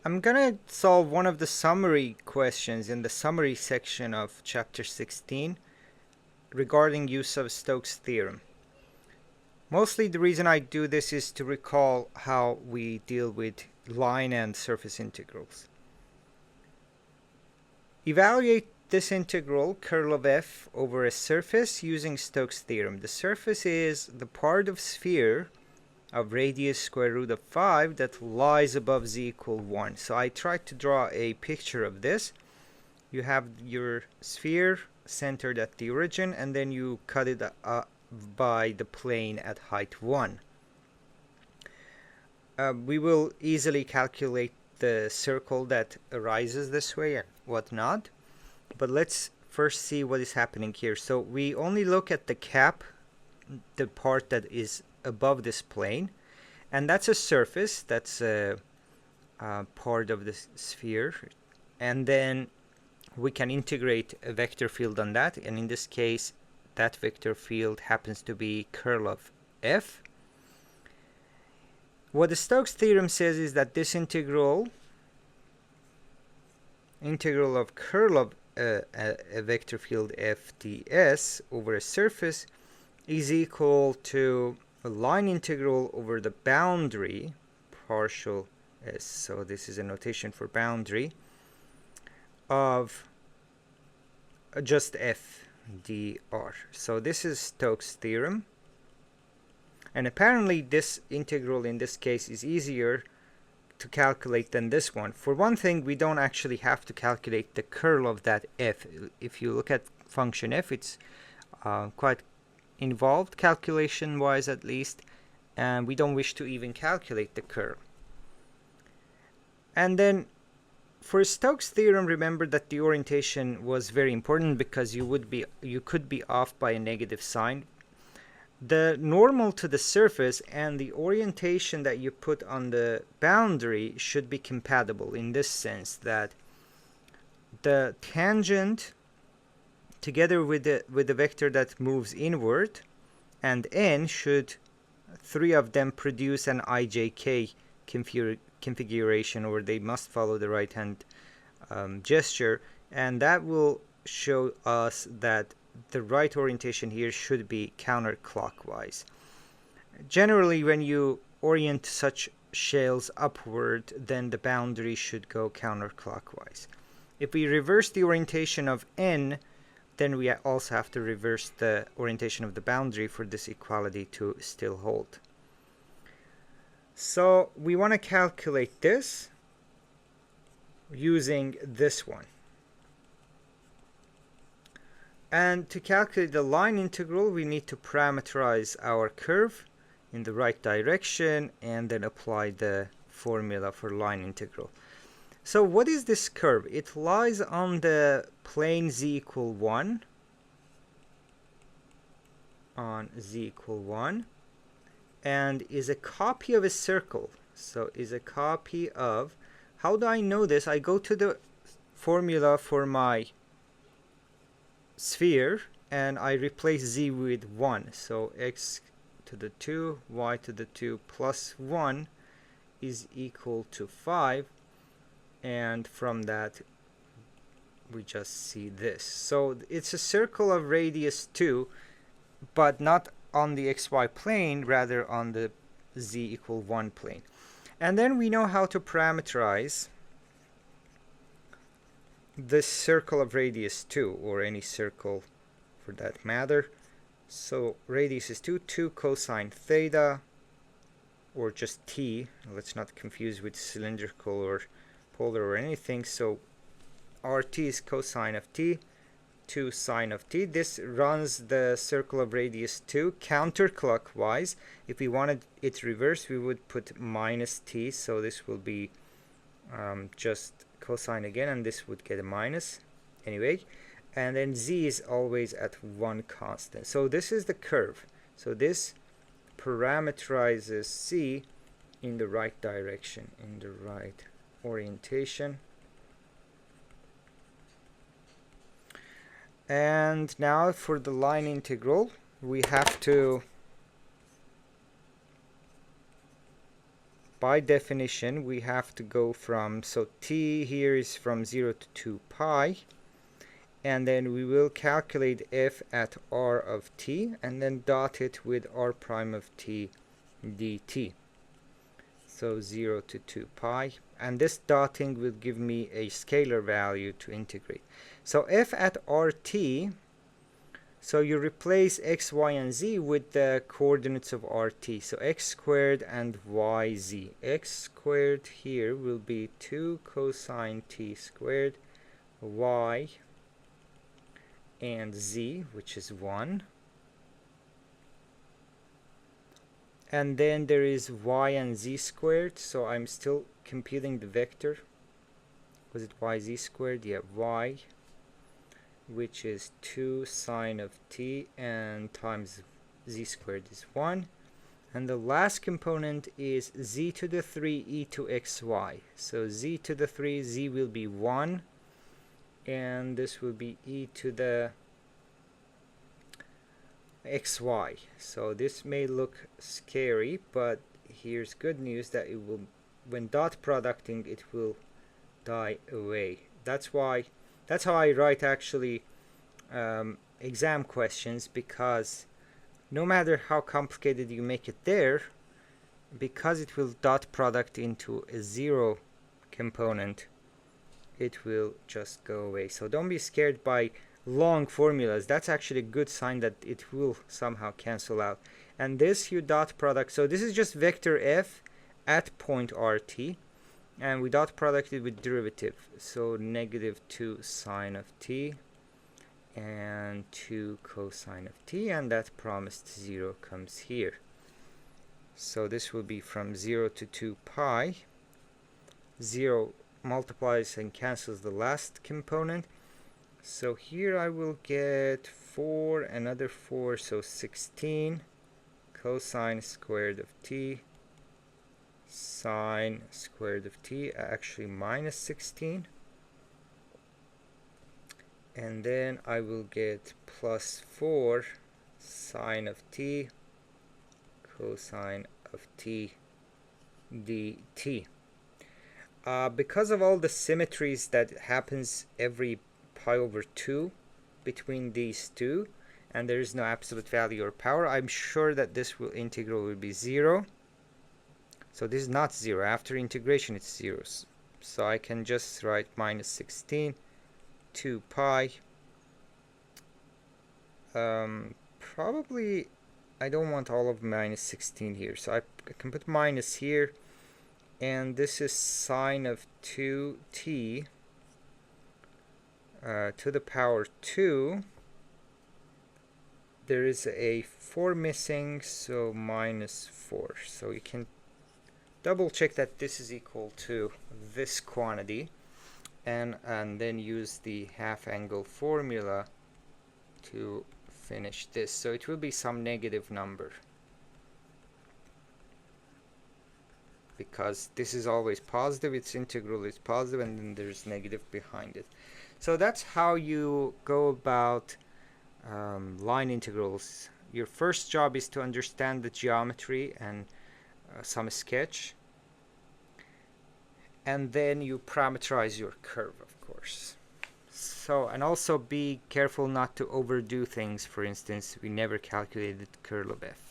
I'm gonna solve one of the summary questions in the summary section of chapter 16 regarding use of Stoke's theorem. Mostly the reason I do this is to recall how we deal with line and surface integrals. Evaluate this integral, curl of f, over a surface using Stoke's theorem. The surface is the part of sphere of radius square root of 5 that lies above z equal 1. So I tried to draw a picture of this. You have your sphere centered at the origin, and then you cut it by the plane at height 1. We will easily calculate the circle that arises this way and whatnot. But let's first see what is happening here. So we only look at the cap, the part that is above this plane, and that's a surface, that's a part of the sphere, and then we can integrate a vector field on that, and in this case that vector field happens to be curl of f. What the Stokes theorem says is that this integral of curl of a vector field f ds over a surface is equal to a line integral over the boundary, partial s, so this is a notation for boundary, of just f dr. So this is Stokes' theorem, and apparently this integral in this case is easier to calculate than this one. For one thing, we don't actually have to calculate the curl of that f. If you look at function f, it's quite involved calculation wise at least, and we don't wish to even calculate the curl. And then for Stokes' theorem, remember that the orientation was very important because you could be off by a negative sign. The normal to the surface and the orientation that you put on the boundary should be compatible in this sense that the tangent together with the vector that moves inward and n should, three of them, produce an ijk configuration, or they must follow the right hand gesture, and that will show us that the right orientation here should be counterclockwise. Generally, when you orient such shells upward, then the boundary should go counterclockwise. If we reverse the orientation of n, then we also have to reverse the orientation of the boundary for this equality to still hold. So we want to calculate this using this one. And to calculate the line integral, we need to parameterize our curve in the right direction and then apply the formula for line integral. So what is this curve? It lies on the plane z equal 1, on z equal 1, and is a copy of a circle. So is a copy of, how do I know this? I go to the formula for my sphere and I replace z with 1. So x to the 2, y to the 2 plus 1 is equal to 5. And from that we just see this. So it's a circle of radius 2, but not on the xy plane, rather on the z equal 1 plane. And then we know how to parameterize this circle of radius 2, or any circle for that matter. So radius is 2 cosine theta, or just t. Let's not confuse with cylindrical or polar or anything. So RT is cosine of t, 2 sine of t. This runs the circle of radius 2 counterclockwise. If we wanted it reversed, we would put minus t. So this will be just cosine again, and this would get a minus anyway. And then z is always at 1 constant. So this is the curve. So this parameterizes c in the right direction, in the right orientation. And now for the line integral, we have to by definition we have to go from, so t here is from 0 to 2 pi, and then we will calculate f at r of t and then dot it with r prime of t dt. So 0 to 2 pi, and this dotting will give me a scalar value to integrate. So f at rt, so you replace x, y, and z with the coordinates of rt. So x squared and yz. X squared here will be 2 cosine t squared, y and z, which is 1. And then there is y and z squared, so I'm still computing the vector. Was it yz squared? Yeah, y, which is 2 sine of t, and times z squared is 1. And the last component is z to the 3 e to xy. So z to the 3, z will be 1, and this will be e to the xy. So this may look scary, but here's good news that it will, when dot producting, it will die away. That's how I write actually exam questions, because no matter how complicated you make it there, because it will dot product into a 0 component, it will just go away. So don't be scared by long formulas. That's actually a good sign that it will somehow cancel out. And this you dot product, so this is just vector f at point rt, and we dot product it with derivative, so negative 2 sine of t and 2 cosine of t, and that promised 0 comes here. So this will be from 0 to 2 pi. 0 multiplies and cancels the last component. So here I will get 4, another 4, so 16 cosine squared of t sine squared of t, actually minus 16. And then I will get plus 4 sine of t cosine of t dt. Because of all the symmetries that happens every pi over 2 between these two, and there is no absolute value or power, I'm sure that this integral will be 0. So this is not 0. After integration it's 0. So I can just write minus 16 2 pi. Probably I don't want all of minus 16 here, so I can put minus here, and this is sine of 2t to the power 2. There is a 4 missing, so minus 4. So you can double check that this is equal to this quantity, and then use the half angle formula to finish this. So it will be some negative number, because this is always positive, its integral is positive, and then there's negative behind it. So that's how you go about line integrals. Your first job is to understand the geometry and some sketch, and then you parameterize your curve, of course. So, and also be careful not to overdo things. For instance, we never calculated curl of f.